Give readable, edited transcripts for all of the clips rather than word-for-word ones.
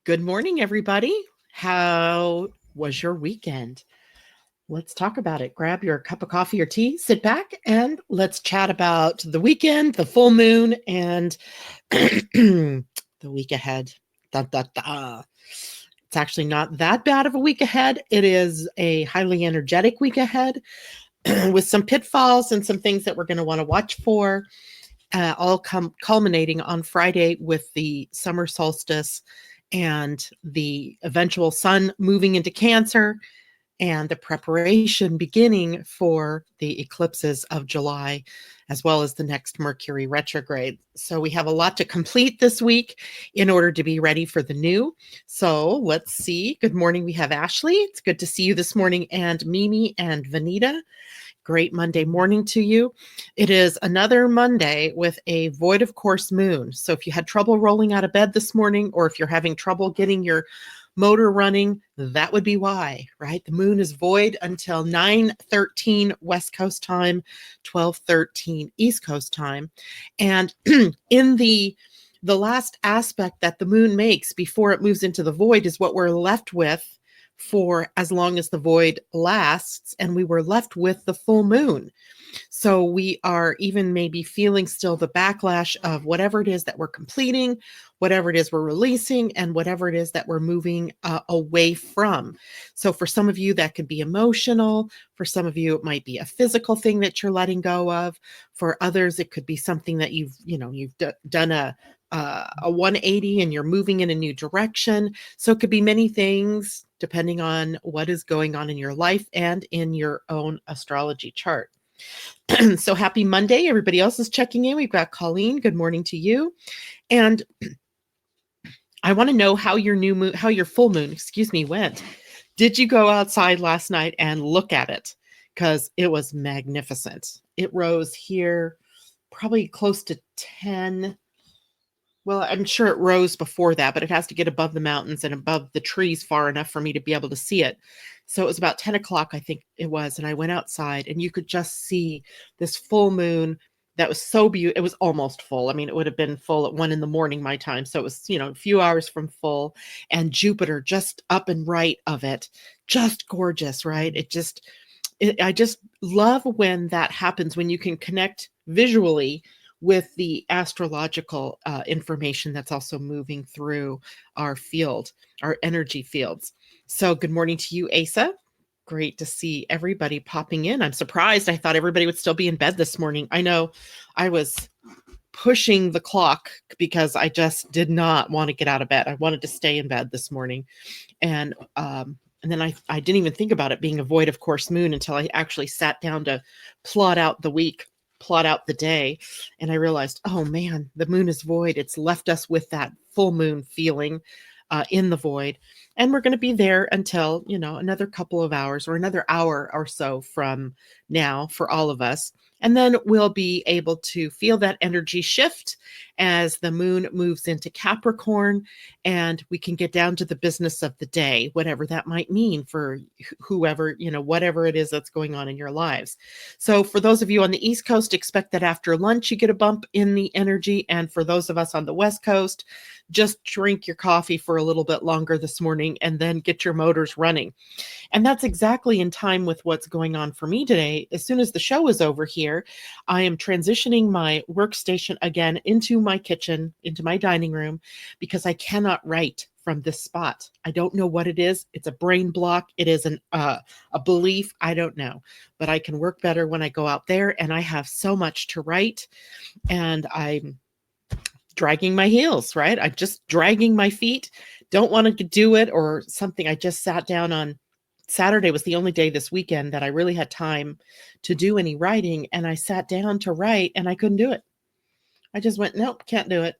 Good morning, everybody. How was your weekend? Let's talk about it. Grab your cup of coffee or tea, sit back, and let's chat about the weekend, the full moon, and the week ahead. Da, da, da. It's actually not that bad of a week ahead. It is a highly energetic week ahead with some pitfalls and some things that we're going to want to watch for, all culminating on Friday with the summer solstice and the eventual sun moving into Cancer and the preparation beginning for the eclipses of July, as well as the next Mercury retrograde. So we have a lot to complete this week in order to be ready for the new. So let's see. Good morning. We have Ashley. It's good to see you this morning, and Mimi and Vanita. Great Monday morning to you. It is another Monday with a void of course moon. So if you had trouble rolling out of bed this morning, or if you're having trouble getting your motor running, that would be why, right? The moon is void until 9:13 West Coast time, 12:13 East Coast time. And in the last aspect that the moon makes before it moves into the void is what we're left with for as long as the void lasts, and we were left with the full moon. So we are even maybe feeling still the backlash of whatever it is that we're completing, whatever it is we're releasing, and whatever it is that we're moving away from. So for some of you, that could be emotional. For some of you, it might be a physical thing that you're letting go of. For others, it could be something that you've done a 180 and you're moving in a new direction. So it could be many things depending on what is going on in your life and in your own astrology chart. So happy Monday. Everybody else is checking in. We've got Colleen. Good morning to you. And I want to know how your full moon, went. Did you go outside last night and look at it? Because it was magnificent. It rose here probably close to 10. Well, I'm sure it rose before that, but it has to get above the mountains and above the trees far enough for me to be able to see it. So it was about 10 o'clock, I think it was. And I went outside and you could just see this full moon that was so beautiful. It was almost full. I mean, it would have been full at 1 a.m. my time. So it was, a few hours from full, and Jupiter just up and right of it. Just gorgeous, right? I just love when that happens, when you can connect visually with the astrological information that's also moving through our field, our energy fields. So good morning to you, Asa. Great to see everybody popping in. I'm surprised. I thought everybody would still be in bed this morning. I know I was pushing the clock because I just did not want to get out of bed. I wanted to stay in bed this morning. And then I didn't even think about it being a void of course moon until I actually sat down to plot out the week, plot out the day, and I realized, oh man, the moon is void. It's left us with that full moon feeling in the void, and we're going to be there until another couple of hours or another hour or so from now for all of us. And then we'll be able to feel that energy shift as the moon moves into Capricorn, and we can get down to the business of the day, whatever that might mean for whoever, whatever it is that's going on in your lives. So for those of you on the East Coast, expect that after lunch, you get a bump in the energy. And for those of us on the West Coast, just drink your coffee for a little bit longer this morning and then get your motors running. And that's exactly in time with what's going on for me today. As soon as the show is over here, I am transitioning my workstation again into my kitchen, into my dining room, because I cannot write from this spot. I don't know what it is. It's a brain block. It is a belief. I don't know, but I can work better when I go out there, and I have so much to write, and I'm dragging my heels, right? I'm just dragging my feet. Don't want to do it or something. I just sat down on Saturday was the only day this weekend that I really had time to do any writing. And I sat down to write and I couldn't do it. I just went, nope, can't do it.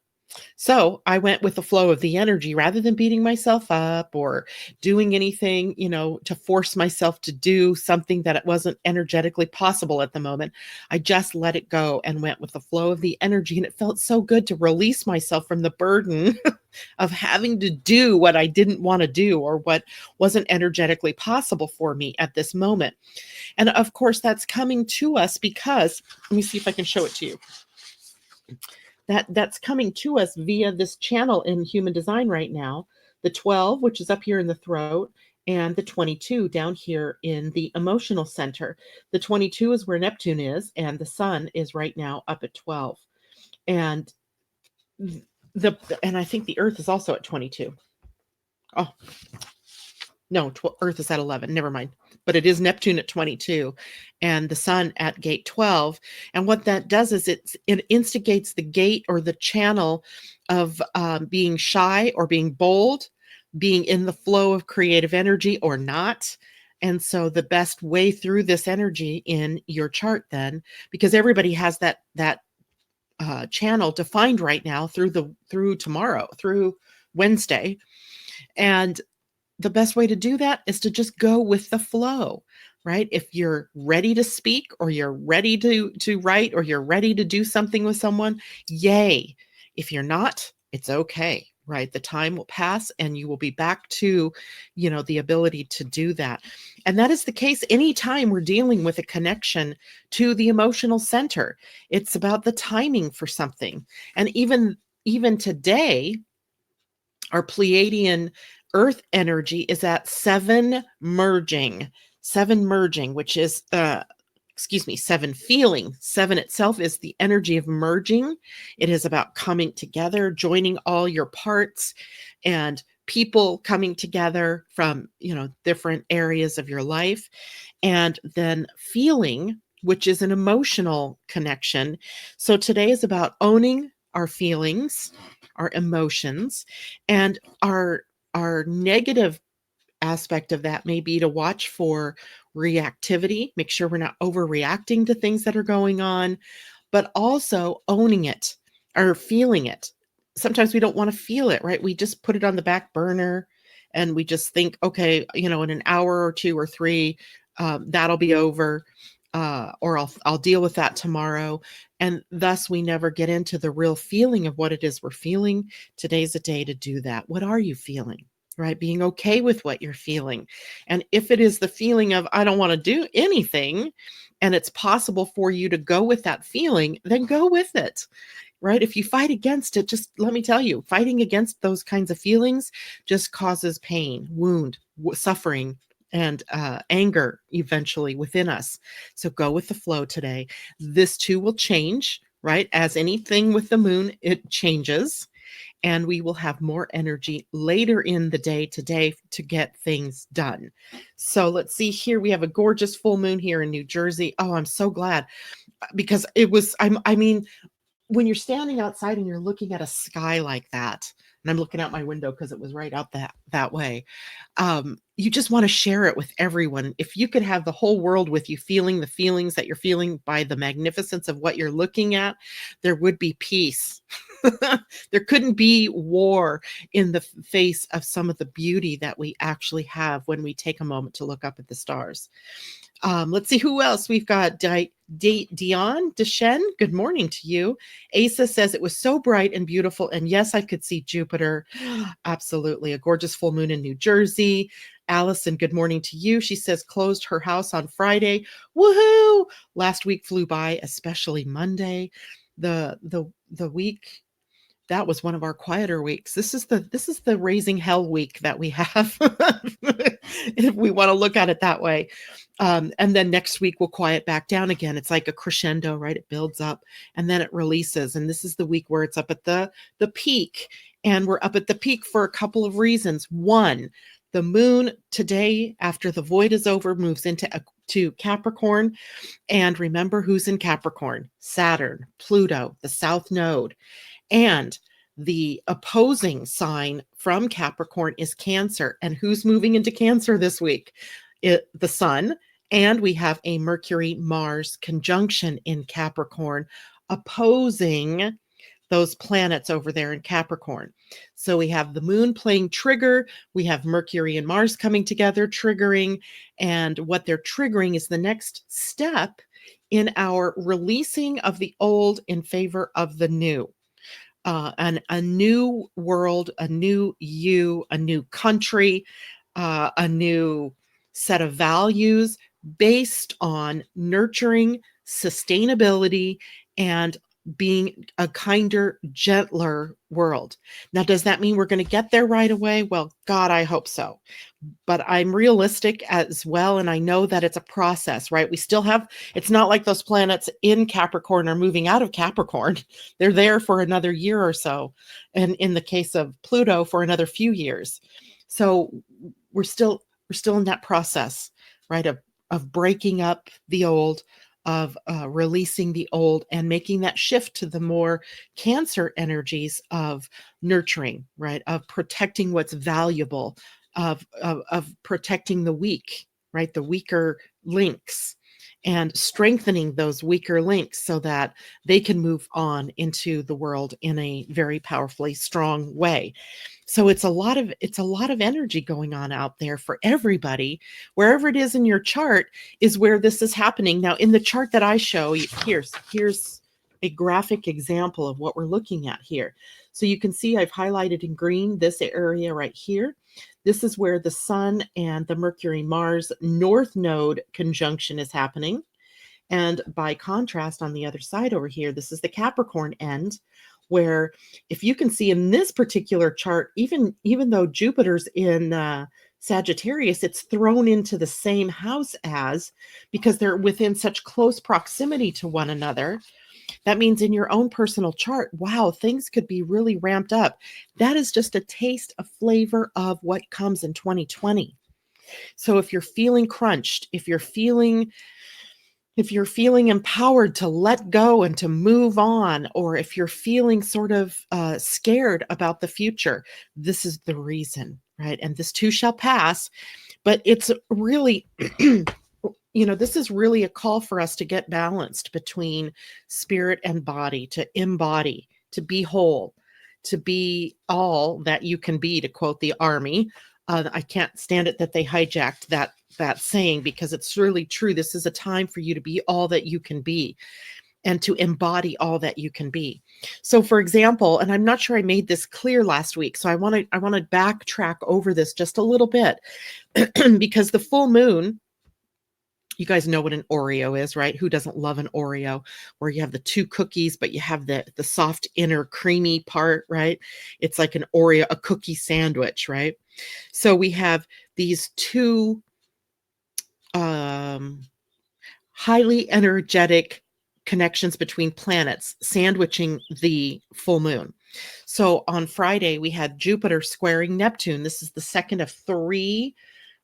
So I went with the flow of the energy rather than beating myself up or doing anything, to force myself to do something that it wasn't energetically possible at the moment. I just let it go and went with the flow of the energy. And it felt so good to release myself from the burden of having to do what I didn't want to do or what wasn't energetically possible for me at this moment. And of course, that's coming to us because, let me see if I can show it to you. That's coming to us via this channel in human design right now. the 12, which is up here in the throat, and the 22 down here in the emotional center. The 22 is where Neptune is, and the sun is right now up at 12. And and I think the earth is also at 22. Oh, no, earth is at 11. Never mind. But it is Neptune at 22 and the sun at gate 12. And what that does is it instigates the gate or the channel of being shy or being bold, being in the flow of creative energy or not. And so the best way through this energy in your chart then, because everybody has that channel defined right now through tomorrow, through Wednesday. And the best way to do that is to just go with the flow, right? If you're ready to speak or you're ready to write or you're ready to do something with someone, yay. If you're not, it's okay, right? The time will pass and you will be back to, the ability to do that. And that is the case anytime we're dealing with a connection to the emotional center. It's about the timing for something. And even today, our Pleiadian earth energy is at 7 merging, which is, 7 feeling. 7 itself is the energy of merging. It is about coming together, joining all your parts and people coming together from, different areas of your life. And then feeling, which is an emotional connection. So today is about owning our feelings, our emotions, and our negative aspect of that may be to watch for reactivity, make sure we're not overreacting to things that are going on, but also owning it or feeling it. Sometimes we don't want to feel it, right? We just put it on the back burner and we just think, okay, in an hour or 2 or 3, that'll be over. Or I'll deal with that tomorrow. And thus we never get into the real feeling of what it is we're feeling. Today's a day to do that. What are you feeling? Right? Being okay with what you're feeling. And if it is the feeling of, I don't want to do anything, and it's possible for you to go with that feeling, then go with it. Right? If you fight against it, just let me tell you, fighting against those kinds of feelings just causes pain, wound, suffering, and anger eventually within us. So go with the flow today. This too will change, right? As anything with the moon, it changes. And we will have more energy later in the day today to get things done. So let's see here. We have a gorgeous full moon here in New Jersey. Oh, I'm so glad because it was, I mean, when you're standing outside and you're looking at a sky like that, and I'm looking out my window because it was right out that way, you just want to share it with everyone. If you could have the whole world with you feeling the feelings that you're feeling by the magnificence of what you're looking at, there would be peace. There couldn't be war in the face of some of the beauty that we actually have when we take a moment to look up at the stars. Let's see who else. We've got Dion Deshen. Good morning to you. Asa says it was so bright and beautiful. And yes, I could see Jupiter. Absolutely. A gorgeous full moon in New Jersey. Allison, good morning to you. She says closed her house on Friday. Woohoo! Last week flew by, especially Monday. The week that was one of our quieter weeks. This is the raising hell week that we have, if we want to look at it that way. And then next week we'll quiet back down again. It's like a crescendo, right? It builds up and then it releases. And this is the week where it's up at the peak. And we're up at the peak for a couple of reasons. One, the moon today, after the void is over, moves to Capricorn. And remember who's in Capricorn: Saturn, Pluto, the South Node. And the opposing sign from Capricorn is Cancer. And who's moving into Cancer this week? The sun. And we have a Mercury-Mars conjunction in Capricorn, opposing those planets over there in Capricorn. So we have the moon playing trigger. We have Mercury and Mars coming together, triggering. And what they're triggering is the next step in our releasing of the old in favor of the new. A new world, a new you, a new country, a new set of values based on nurturing, sustainability, and being a kinder, gentler world. Now, does that mean we're going to get there right away? Well, God, I hope so. But I'm realistic as well. And I know that it's a process, right? We still have, it's not like those planets in Capricorn are moving out of Capricorn. They're there for another year or so. And in the case of Pluto, for another few years. So we're still in that process, right? Of breaking up the old, of releasing the old and making that shift to the more Cancer energies of nurturing, right? Of protecting what's valuable, of protecting the weak, right? The weaker links, and strengthening those weaker links so that they can move on into the world in a very powerfully strong way. So it's a lot of energy going on out there for everybody. Wherever it is in your chart is where this is happening. Now, in the chart that I show, here's a graphic example of what we're looking at here. So you can see I've highlighted in green this area right here. This is where the Sun and the Mercury Mars North Node conjunction is happening. And by contrast, on the other side over here, this is the Capricorn end, where if you can see in this particular chart, even though Jupiter's in Sagittarius, it's thrown into the same house as, because they're within such close proximity to one another. That means in your own personal chart, wow, things could be really ramped up. That is just a taste, a flavor of what comes in 2020. So if you're feeling crunched, if you're feeling empowered to let go and to move on, or if you're feeling sort of scared about the future, this is the reason, right? And this too shall pass. But it's really, this is really a call for us to get balanced between spirit and body, to embody, to be whole, to be all that you can be, to quote the Army. I can't stand it that they hijacked that saying, because it's really true. This is a time for you to be all that you can be and to embody all that you can be. So for example, and I'm not sure I made this clear last week, so I want to backtrack over this just a little bit because the full moon, you guys know what an Oreo is, right? Who doesn't love an Oreo, where you have the two cookies, but you have the soft inner creamy part, right? It's like an Oreo, a cookie sandwich, right? So we have these two highly energetic connections between planets sandwiching the full moon. So on Friday, we had Jupiter squaring Neptune. This is the second of 3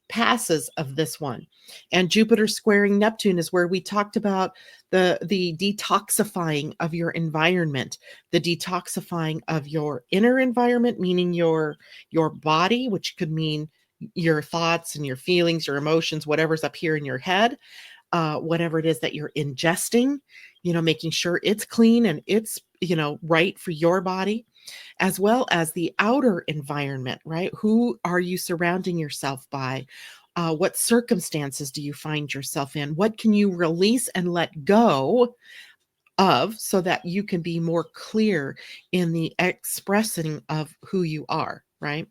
passes of this one. And Jupiter squaring Neptune is where we talked about the detoxifying of your environment, the detoxifying of your inner environment, meaning your body, which could mean your thoughts and your feelings, your emotions, whatever's up here in your head, whatever it is that you're ingesting, making sure it's clean and it's, right for your body, as well as the outer environment, right? Who are you surrounding yourself by? What circumstances do you find yourself in? What can you release and let go of so that you can be more clear in the expressing of who you are, right?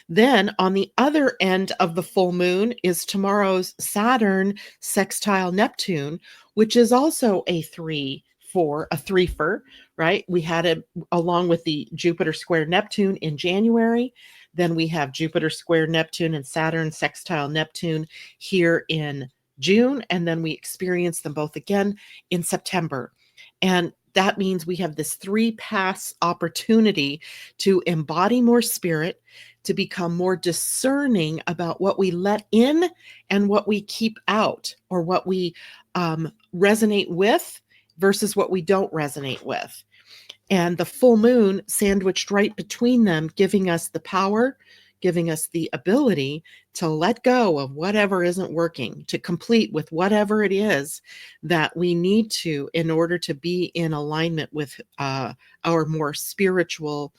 Then on the other end of the full moon is tomorrow's Saturn sextile Neptune, which is also a 3-4, right? We had it along with the Jupiter square Neptune in January. Then we have Jupiter square Neptune and Saturn sextile Neptune here in June. And then we experience them both again in September. And that means we have this 3-pass opportunity to embody more spirit, to become more discerning about what we let in and what we keep out, or what we resonate with versus what we don't resonate with. And the full moon sandwiched right between them, giving us the power, giving us the ability to let go of whatever isn't working, to complete with whatever it is that we need to in order to be in alignment with our more spiritual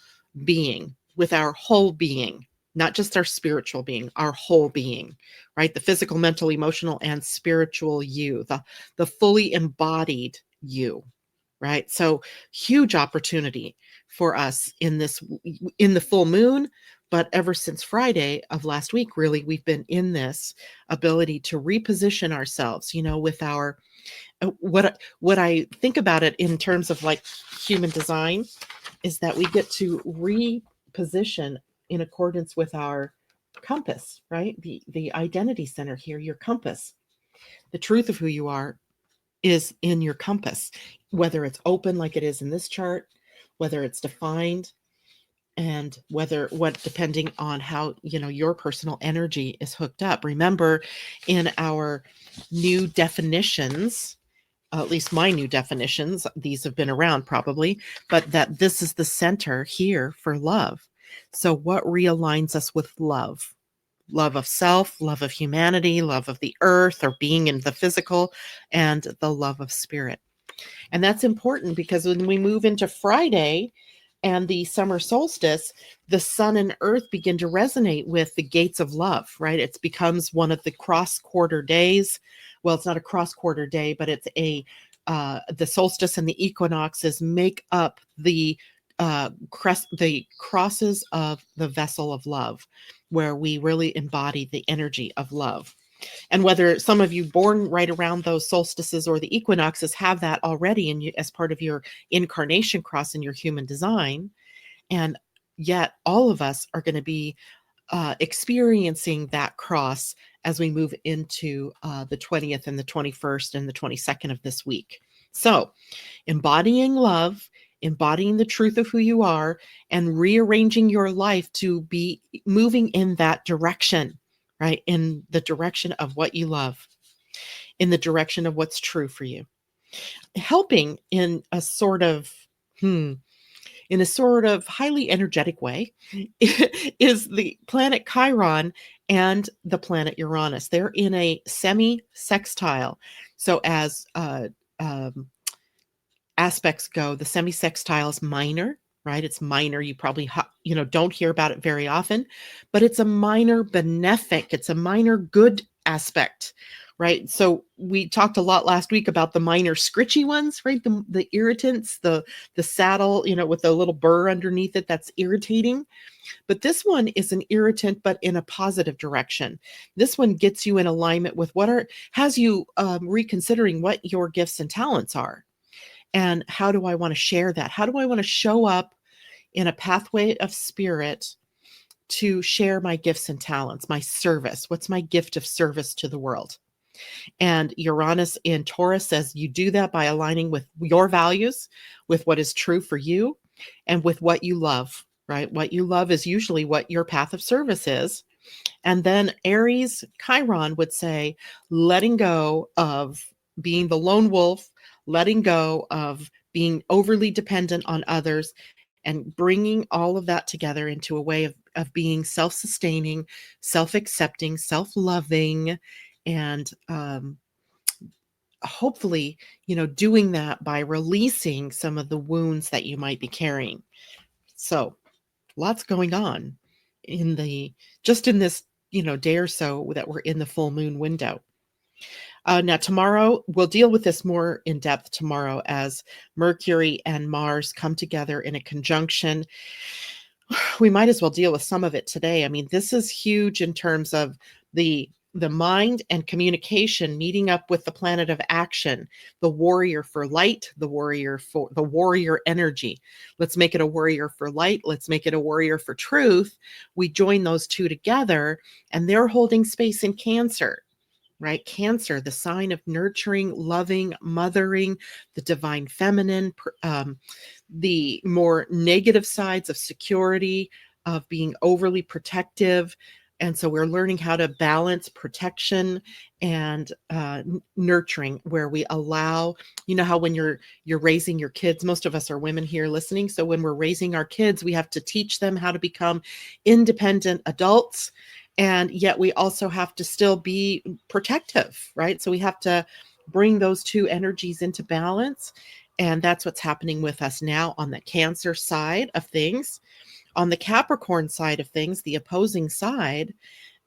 being, with our whole being, not just our spiritual being, our whole being, right? The physical, mental, emotional, and spiritual you, the fully embodied you. Right. So huge opportunity for us in the full moon. But ever since Friday of last week, really, we've been in this ability to reposition ourselves, with our What I think about it in terms of like human design is that we get to reposition in accordance with our compass, right? The identity center here, your compass. The truth of who you are is in your compass, whether it's open like it is in this chart, whether it's defined, and whether what depending on how your personal energy is hooked up. Remember, in our new definitions, at least my new definitions, these have been around probably, but that this is the center here for love. So what realigns us with love? Love of self, love of humanity, love of the earth or being in the physical, and the love of spirit. And that's important because when we move into Friday and the summer solstice, the sun and earth begin to resonate with the gates of love, right? It becomes one of the cross quarter days. Well, it's not a cross quarter day, but it's the solstice and the equinoxes make up the crosses of the vessel of love, where we really embody the energy of love. And whether some of you born right around those solstices or the equinoxes have that already in you as part of your incarnation cross in your human design, and yet all of us are going to be experiencing that cross as we move into the 20th and the 21st and the 22nd of this week. So embodying love, embodying the truth of who you are, and rearranging your life to be moving in that direction, right? In the direction of what you love, in the direction of what's true for you. Helping in a sort of, highly energetic way is the planet Chiron and the planet Uranus. They're in a semi-sextile. So as aspects go, the semi-sextile is minor, right? It's minor. You probably don't hear about it very often, but it's a minor benefic. It's a minor good aspect, right? So we talked a lot last week about the minor scritchy ones, right? The irritants, the saddle, with the little burr underneath it, that's irritating. But this one is an irritant, but in a positive direction. This one gets you in alignment with has you reconsidering what your gifts and talents are. And how do I want to share that? How do I want to show up in a pathway of spirit to share my gifts and talents, my service? What's my gift of service to the world? And Uranus in Taurus says you do that by aligning with your values, with what is true for you, and with what you love, right? What you love is usually what your path of service is. And then Aries Chiron would say, letting go of being the lone wolf, letting go of being overly dependent on others, and bringing all of that together into a way of being self-sustaining, self-accepting, self-loving, and hopefully, doing that by releasing some of the wounds that you might be carrying. So lots going on in this day or so that we're in the full moon window. Now tomorrow, we'll deal with this more in depth tomorrow as Mercury and Mars come together in a conjunction. We might as well deal with some of it today. I mean, this is huge in terms of the mind and communication meeting up with the planet of action, the warrior for light, the warrior energy. Let's make it a warrior for light. Let's make it a warrior for truth. We join those two together, and they're holding space in Cancer. Right? Cancer, the sign of nurturing, loving, mothering, the divine feminine, the more negative sides of security, of being overly protective. And so we're learning how to balance protection and nurturing, where we allow, how when you're raising your kids, most of us are women here listening. So when we're raising our kids, we have to teach them how to become independent adults. And yet we also have to still be protective, right? So we have to bring those two energies into balance. And that's what's happening with us now on the Cancer side of things. On the Capricorn side of things, the opposing side,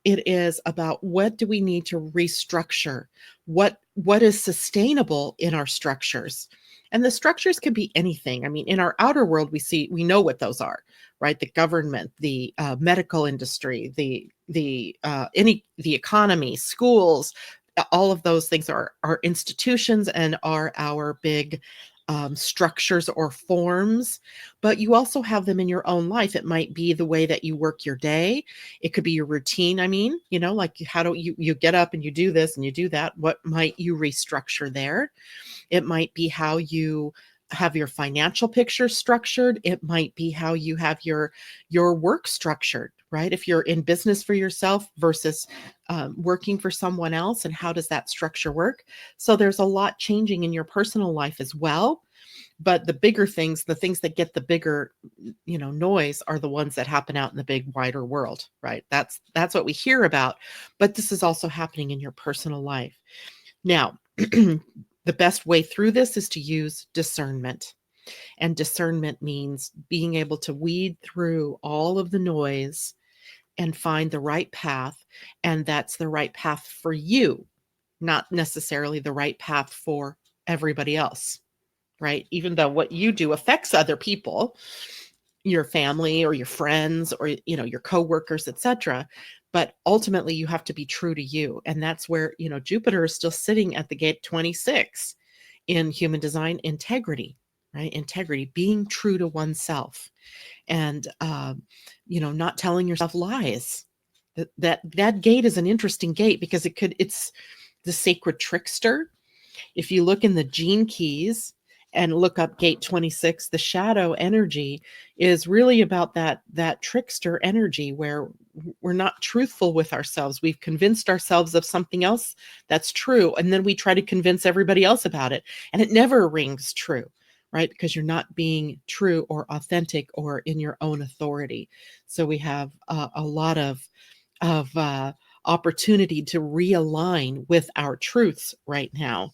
it is about what do we need to restructure? What is sustainable in our structures? And the structures can be anything. I mean, in our outer world, we know what those are, right? The government, the medical industry, the economy, schools, all of those things are institutions and are our big structures or forms, but you also have them in your own life. It might be the way that you work your day. It could be your routine. I mean, like how do you get up and you do this and you do that? What might you restructure there? It might be how you have your financial picture structured. It might be how you have your work structured, right? If you're in business for yourself versus working for someone else, and how does that structure work? So there's a lot changing in your personal life as well. But the bigger things, the things that get the bigger, noise, are the ones that happen out in the big wider world, right? That's what we hear about. But this is also happening in your personal life. Now, the best way through this is to use discernment. And discernment means being able to weed through all of the noise and find the right path. And that's the right path for you, not necessarily the right path for everybody else, right? Even though what you do affects other people, your family or your friends or your coworkers, etc. But ultimately you have to be true to you. And that's where, Jupiter is still sitting at the gate 26 in human design: integrity, right? Integrity, being true to oneself, and not telling yourself lies. That gate is an interesting gate because it's the sacred trickster. If you look in the gene keys and look up gate 26, the shadow energy is really about that trickster energy where we're not truthful with ourselves. We've convinced ourselves of something else that's true, and then we try to convince everybody else about it, and it never rings true, right? Because you're not being true or authentic or in your own authority. So we have a lot of opportunity to realign with our truths right now,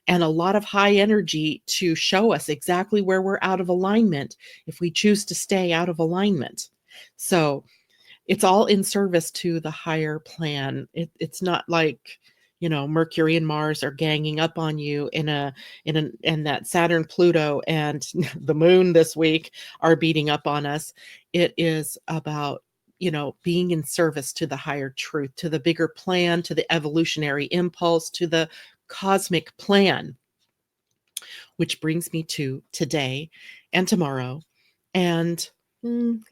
and a lot of high energy to show us exactly where we're out of alignment if we choose to stay out of alignment. So it's all in service to the higher plan. It's not like Mercury and Mars are ganging up on you and that Saturn, Pluto, and the moon this week are beating up on us. It is about being in service to the higher truth, to the bigger plan, to the evolutionary impulse, to the cosmic plan, which brings me to today and tomorrow and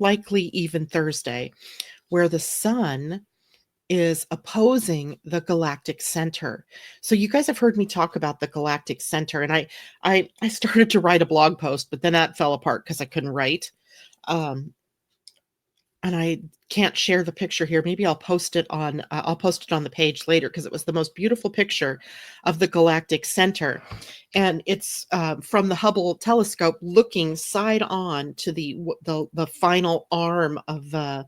likely even Thursday, where the sun is opposing the galactic center. So you guys have heard me talk about the galactic center, and I started to write a blog post, but then that fell apart because I couldn't write. And I can't share the picture here. Maybe I'll post it on the page later, because it was the most beautiful picture of the galactic center. And it's from the Hubble telescope looking side on to the final arm of the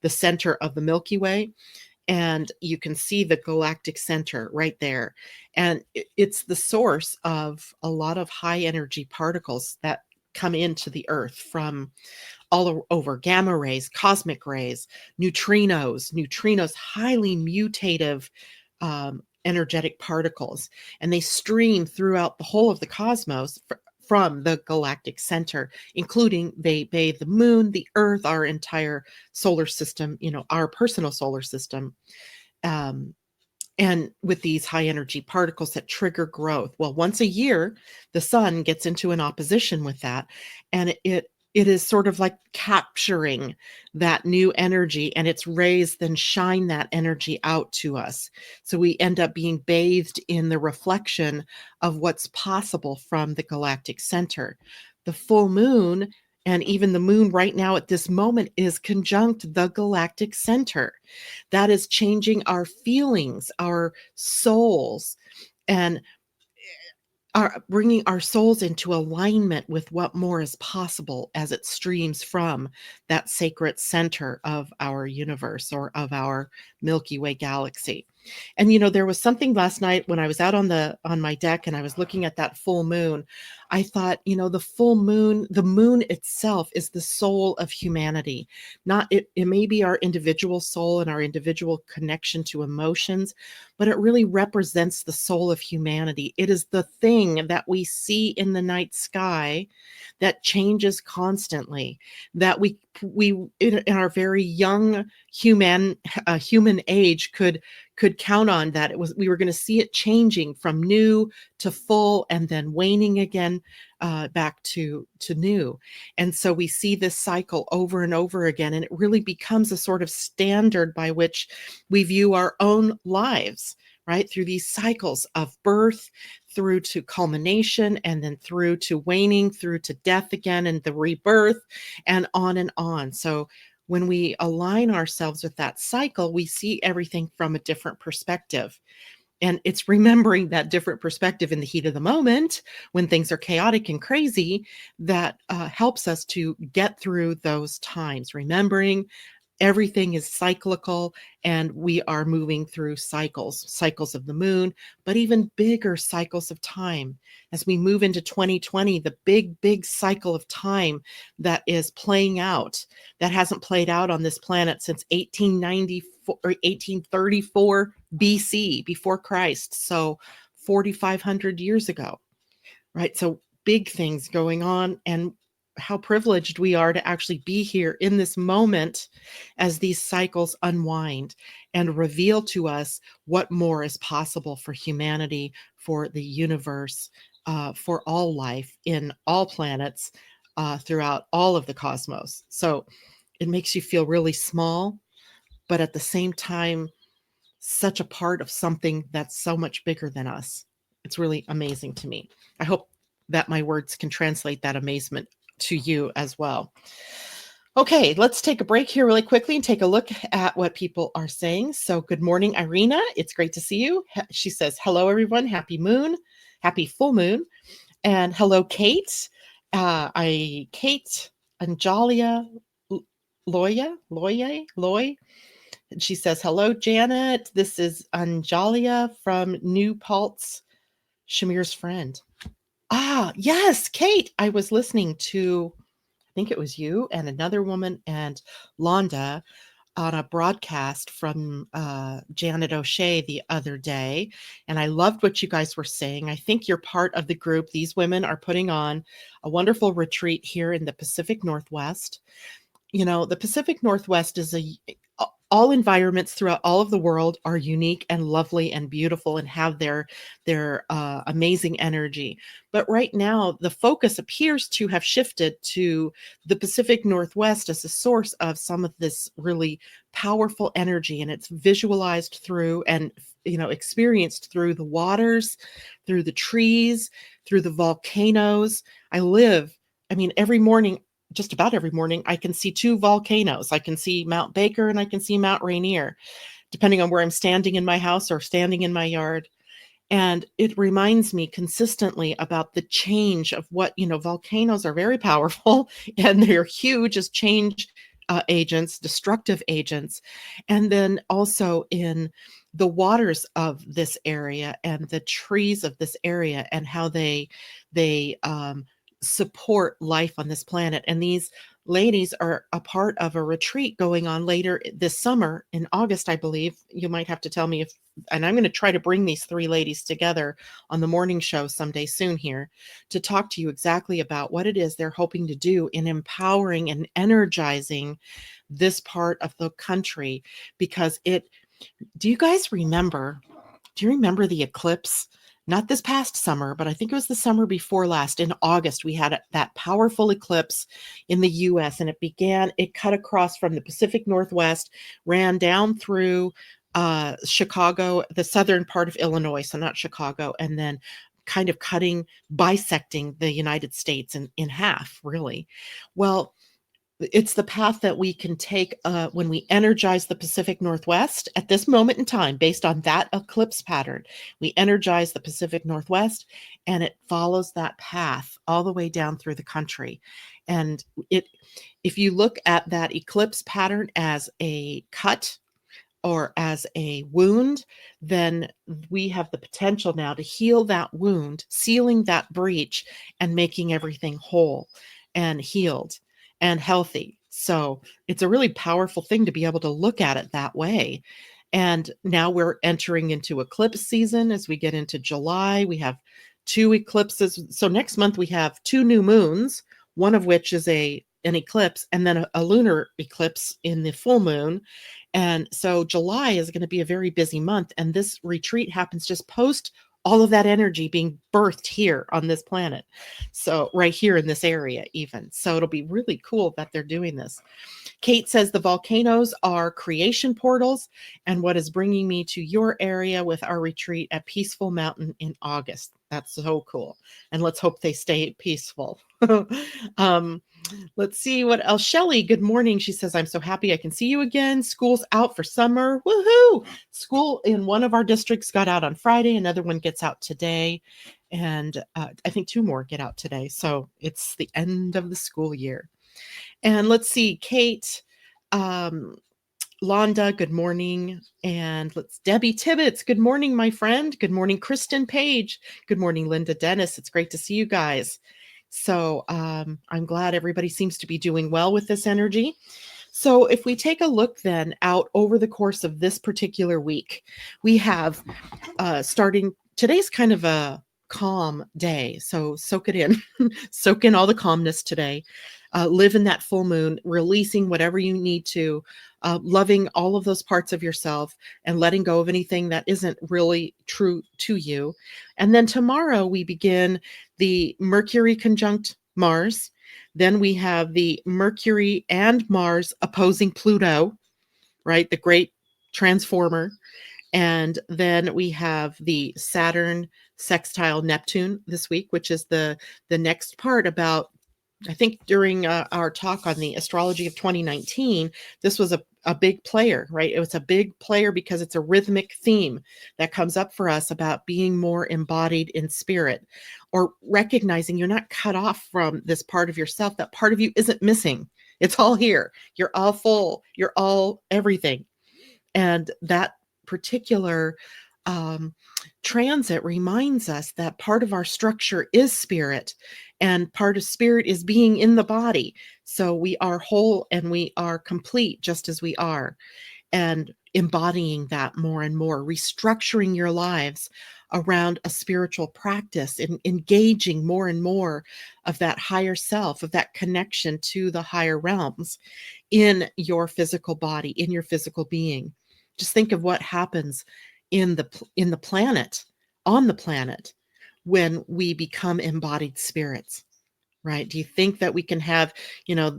center of the Milky Way. And you can see the galactic center right there. And it's the source of a lot of high energy particles that come into the Earth from all over: gamma rays, cosmic rays, neutrinos, highly mutative energetic particles. And they stream throughout the whole of the cosmos from the galactic center, including they bathe the moon, the Earth, our entire solar system, our personal solar system. And with these high energy particles that trigger growth. Well, once a year, the sun gets into an opposition with that, and it is sort of like capturing that new energy, and its rays then shine that energy out to us. So we end up being bathed in the reflection of what's possible from the galactic center. The full moon, and even the moon right now at this moment, is conjunct the galactic center. That is changing our feelings, our souls, and bringing our souls into alignment with what more is possible as it streams from that sacred center of our universe, or of our Milky Way galaxy. And there was something last night when I was out on my deck and I was looking at that full moon. I thought, the full moon, the moon itself is the soul of humanity. Not it may be our individual soul and our individual connection to emotions, but it really represents the soul of humanity. It is the thing that we see in the night sky that changes constantly, that we in our very young human age could count on, that we were going to see it changing from new to full and then waning again, back to new. And so we see this cycle over and over again, and it really becomes a sort of standard by which we view our own lives, right? Through these cycles of birth, through to culmination, and then through to waning, through to death again, and the rebirth, and on and on. So when we align ourselves with that cycle, we see everything from a different perspective. And it's remembering that different perspective in the heat of the moment when things are chaotic and crazy that helps us to get through those times, remembering everything is cyclical, and we are moving through cycles of the moon, but even bigger cycles of time. As we move into 2020, the big cycle of time that is playing out, that hasn't played out on this planet since 1894 or 1834 BC, before Christ. So 4,500 years ago, right? So big things going on, and how privileged we are to actually be here in this moment as these cycles unwind and reveal to us what more is possible for humanity, for the universe, for all life in all planets, throughout all of the cosmos. So it makes you feel really small, but at the same time, such a part of something that's so much bigger than us. It's really amazing to me. I hope that my words can translate that amazement to you as well. Okay, let's take a break here really quickly and take a look at what people are saying. So, good morning, Irina. It's great to see you. She says, hello, everyone. Happy moon. Happy full moon. And hello, Kate. Kate Anjalia Loy. And she says, hello, Janet. This is Anjalia from New Paltz, Shamir's friend. Ah, yes, Kate. I was listening to, I think it was you and another woman and Londa on a broadcast from Janet O'Shea the other day. And I loved what you guys were saying. I think you're part of the group. These women are putting on a wonderful retreat here in the Pacific Northwest. You know, the Pacific Northwest is all environments throughout all of the world are unique and lovely and beautiful and have their amazing energy. But right now, the focus appears to have shifted to the Pacific Northwest as a source of some of this really powerful energy, and it's visualized through and experienced through the waters, through the trees, through the volcanoes. Every morning, just about every morning, I can see two volcanoes. I can see Mount Baker and I can see Mount Rainier, depending on where I'm standing in my house or standing in my yard. And it reminds me consistently about the change of what, volcanoes are very powerful and they're huge as change agents, destructive agents. And then also in the waters of this area and the trees of this area and how they support life on this planet. And these ladies are a part of a retreat going on later this summer in August, I believe. You might have to tell me and I'm going to try to bring these three ladies together on the morning show someday soon here to talk to you exactly about what it is they're hoping to do in empowering and energizing this part of the country. Because do you remember the eclipse? Not this past summer, but I think it was the summer before last. In August, we had that powerful eclipse in the U.S. and it cut across from the Pacific Northwest, ran down through Chicago, the southern part of Illinois, so not Chicago, and then kind of bisecting the United States in half, really. Well, it's the path that we can take when we energize the Pacific Northwest at this moment in time, based on that eclipse pattern. We energize the Pacific Northwest and it follows that path all the way down through the country. And if you look at that eclipse pattern as a cut or as a wound, then we have the potential now to heal that wound, sealing that breach and making everything whole and healed and healthy. So it's a really powerful thing to be able to look at it that way. And now we're entering into eclipse season. As we get into July, we have two eclipses. So next month we have two new moons, one of which is an eclipse, and then a lunar eclipse in the full moon. And so July is going to be a very busy month. And this retreat happens just post all of that energy being birthed here on this planet. So right here in this area, even. So it'll be really cool that they're doing this. Kate says the volcanoes are creation portals, and what is bringing me to your area with our retreat at Peaceful Mountain in August. That's so cool. And let's hope they stay peaceful. um, let's see what else. Shelly, good morning. She says, I'm so happy I can see you again. School's out for summer. Woohoo! School in one of our districts got out on Friday. Another one gets out today. And I think 2 more get out today. So it's the end of the school year. And let's see, Kate, Londa, good morning. And let's Debbie Tibbetts, good morning, my friend. Good morning, Kristen Page. Good morning, Linda Dennis. It's great to see you guys. So I'm glad everybody seems to be doing well with this energy. So if we take a look then out over the course of this particular week, we have starting, today's kind of a calm day. So soak it in, soak in all the calmness today. Live in that full moon, releasing whatever you need to, loving all of those parts of yourself and letting go of anything that isn't really true to you. And then tomorrow we begin the Mercury conjunct Mars. Then we have the Mercury and Mars opposing Pluto, right? The great transformer. And then we have the Saturn sextile Neptune this week, which is the next part about, I think during our talk on the astrology of 2019, this was a big player, right? It was a big player because it's a rhythmic theme that comes up for us about being more embodied in spirit, or recognizing you're not cut off from this part of yourself. That part of you isn't missing. It's all here. You're all full. You're all everything. And that particular transit reminds us that part of our structure is spirit, and part of spirit is being in the body. So we are whole and we are complete just as we are, and embodying that more and more, restructuring your lives around a spiritual practice and engaging more and more of that higher self, of that connection to the higher realms in your physical body, in your physical being. Just think of what happens in the planet, on the planet, when we become embodied spirits, right? Do you think that we can have,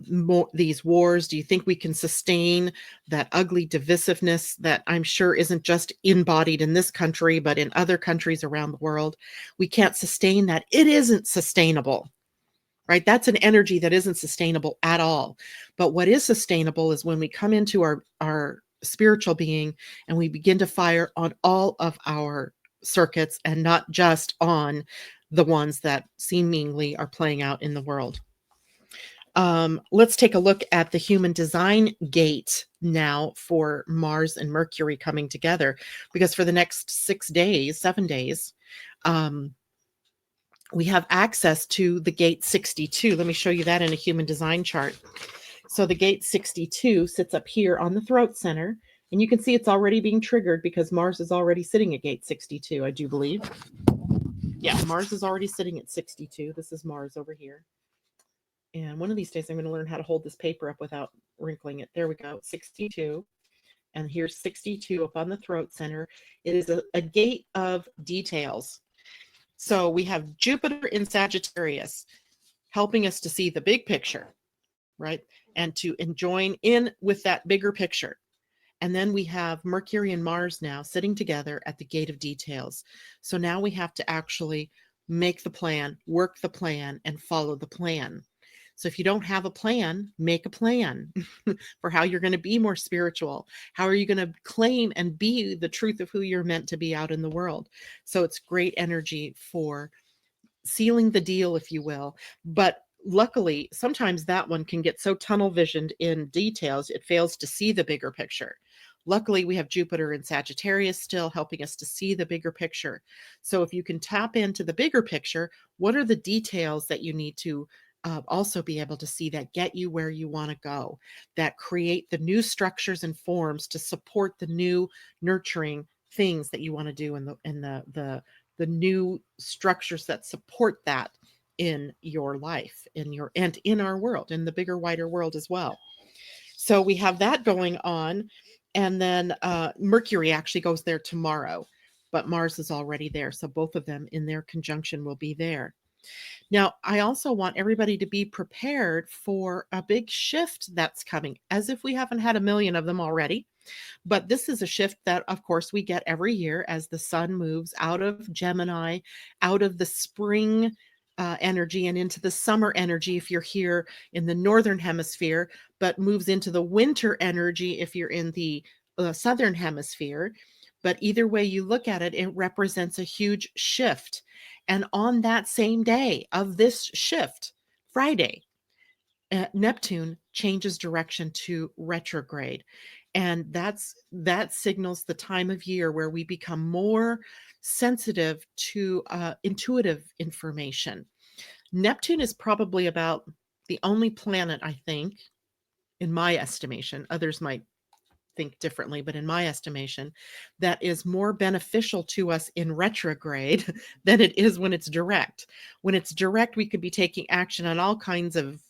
more these wars? Do you think we can sustain that ugly divisiveness that I'm sure isn't just embodied in this country, but in other countries around the world? We can't sustain that. It isn't sustainable, right? That's an energy that isn't sustainable at all. But what is sustainable is when we come into our spiritual being and we begin to fire on all of our circuits and not just on the ones that seemingly are playing out in the world. Let's take a look at the human design gate now for Mars and Mercury coming together, because for the next 7 days, we have access to the gate 62. Let me show you that in a human design chart. So the gate 62 sits up here on the throat center, and you can see it's already being triggered because Mars is already sitting at gate 62, I do believe. Yeah, Mars is already sitting at 62. This is Mars over here. And one of these days I'm going to learn how to hold this paper up without wrinkling it. There we go, 62. And here's 62 up on the throat center. It is a gate of details. So we have Jupiter in Sagittarius helping us to see the big picture, right? And to join in with that bigger picture. And then we have Mercury and Mars now sitting together at the gate of details. So now we have to actually make the plan, work the plan, and follow the plan. So if you don't have a plan, make a plan for how you're going to be more spiritual. How are you going to claim and be the truth of who you're meant to be out in the world? So it's great energy for sealing the deal, if you will. But luckily, sometimes that one can get so tunnel visioned in details, it fails to see the bigger picture. Luckily, we have Jupiter in Sagittarius still helping us to see the bigger picture. So if you can tap into the bigger picture, what are the details that you need to also be able to see that get you where you want to go, that create the new structures and forms to support the new nurturing things that you want to do in the new structures that support that in your life, in our world, in the bigger, wider world as well. So we have that going on. And then Mercury actually goes there tomorrow, but Mars is already there. So both of them in their conjunction will be there. Now, I also want everybody to be prepared for a big shift that's coming, as if we haven't had a million of them already. But this is a shift that, of course, we get every year as the sun moves out of Gemini, out of the spring energy and into the summer energy if you're here in the northern hemisphere, but moves into the winter energy if you're in the southern hemisphere. But either way you look at it, it represents a huge shift. And on that same day of this shift, Friday, Neptune changes direction to retrograde. And that signals the time of year where we become more sensitive to intuitive information. Neptune is probably about the only planet, I think, in my estimation, others might think differently, but in my estimation, that is more beneficial to us in retrograde than it is when it's direct. When it's direct, we could be taking action on all kinds of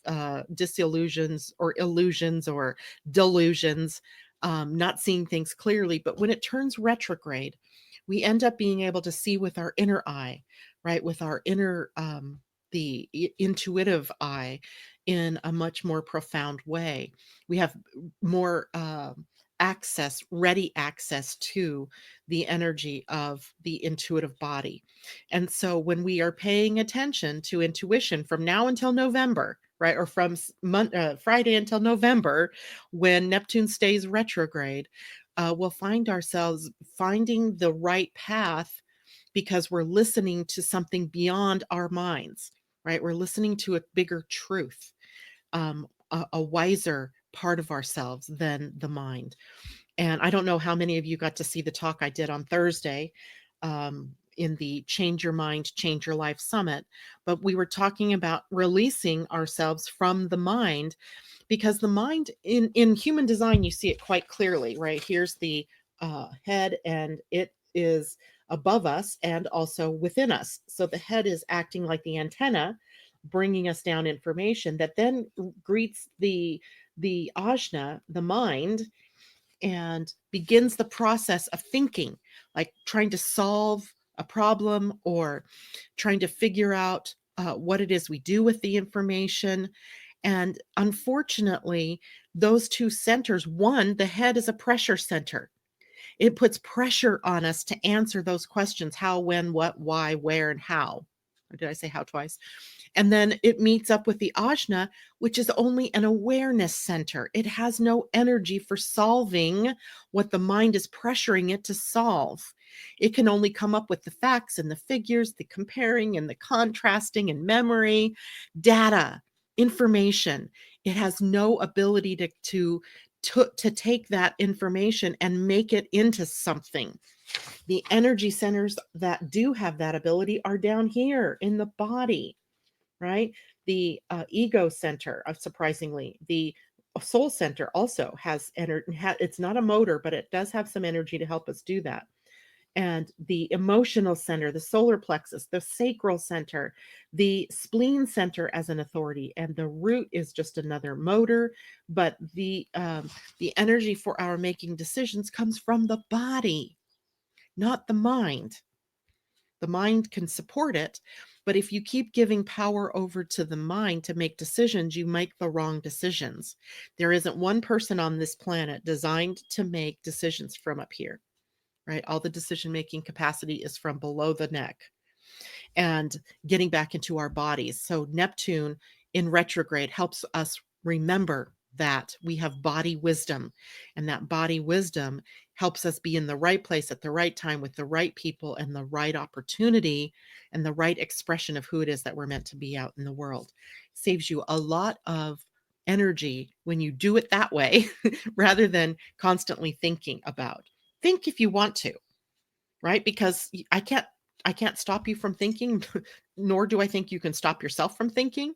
disillusions or illusions or delusions, not seeing things clearly. But when it turns retrograde, we end up being able to see with our inner eye, right? With our inner, intuitive eye in a much more profound way. We have more ready access to the energy of the intuitive body. And so when we are paying attention to intuition from now until November, right, or from Friday until November, when Neptune stays retrograde, we'll find ourselves finding the right path because we're listening to something beyond our minds, right? We're listening to a bigger truth, a wiser part of ourselves than the mind. And I don't know how many of you got to see the talk I did on Thursday in the Change Your Mind, Change Your Life Summit, but we were talking about releasing ourselves from the mind, because the mind in human design, you see it quite clearly, right? Here's the head, and it is above us and also within us. So the head is acting like the antenna, bringing us down information that then greets the ajna, the mind, and begins the process of thinking, like trying to solve a problem or trying to figure out what it is we do with the information. And unfortunately, those two centers, one, the head is a pressure center. It puts pressure on us to answer those questions: how, when, what, why, where, and how. Or did I say how twice? And then it meets up with the ajna, which is only an awareness center. It has no energy for solving what the mind is pressuring it to solve. It can only come up with the facts and the figures, the comparing and the contrasting and memory, data, information. It has no ability to take that information and make it into something. The energy centers that do have that ability are down here in the body, right? The ego center, surprisingly, the soul center also has energy. It's not a motor, but it does have some energy to help us do that. And the emotional center, the solar plexus, the sacral center, the spleen center as an authority, and the root is just another motor. But the energy for our making decisions comes from the body, not the mind. The mind can support it, but if you keep giving power over to the mind to make decisions, you make the wrong decisions. There isn't one person on this planet designed to make decisions from up here, right? All the decision-making capacity is from below the neck and getting back into our bodies. So Neptune in retrograde helps us remember that we have body wisdom, and that body wisdom helps us be in the right place at the right time with the right people and the right opportunity and the right expression of who it is that we're meant to be out in the world. Saves you a lot of energy when you do it that way rather than constantly thinking about. Think if you want to, right? Because I can't stop you from thinking, nor do I think you can stop yourself from thinking.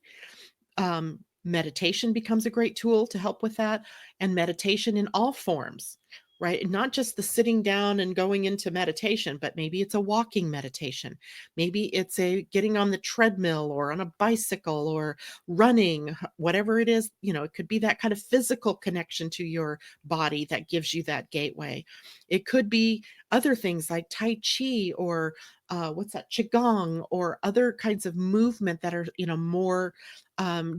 Meditation becomes a great tool to help with that, and meditation in all forms, right? And not just the sitting down and going into meditation, but maybe it's a walking meditation. Maybe it's a getting on the treadmill or on a bicycle or running, whatever it is, it could be that kind of physical connection to your body that gives you that gateway. It could be other things like Tai Chi or what's that, Qigong, or other kinds of movement that are, more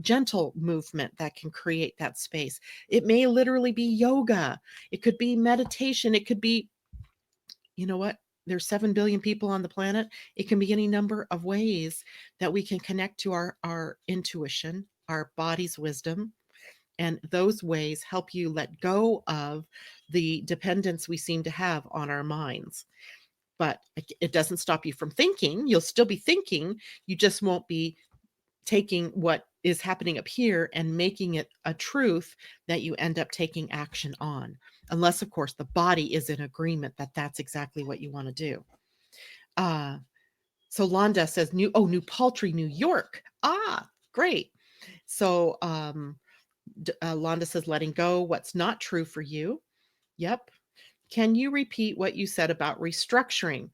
gentle movement that can create that space. It may literally be yoga. It could be meditation. It could be, you know what? There's 7 billion people on the planet. It can be any number of ways that we can connect to our intuition, our body's wisdom. And those ways help you let go of the dependence we seem to have on our minds. But it doesn't stop you from thinking. You'll still be thinking. You just won't be taking what is happening up here and making it a truth that you end up taking action on. Unless, of course, the body is in agreement that that's exactly what you want to do. So Londa says, New Paltry, New York. Ah, great. So Londa says, letting go what's not true for you. Yep. Can you repeat what you said about restructuring?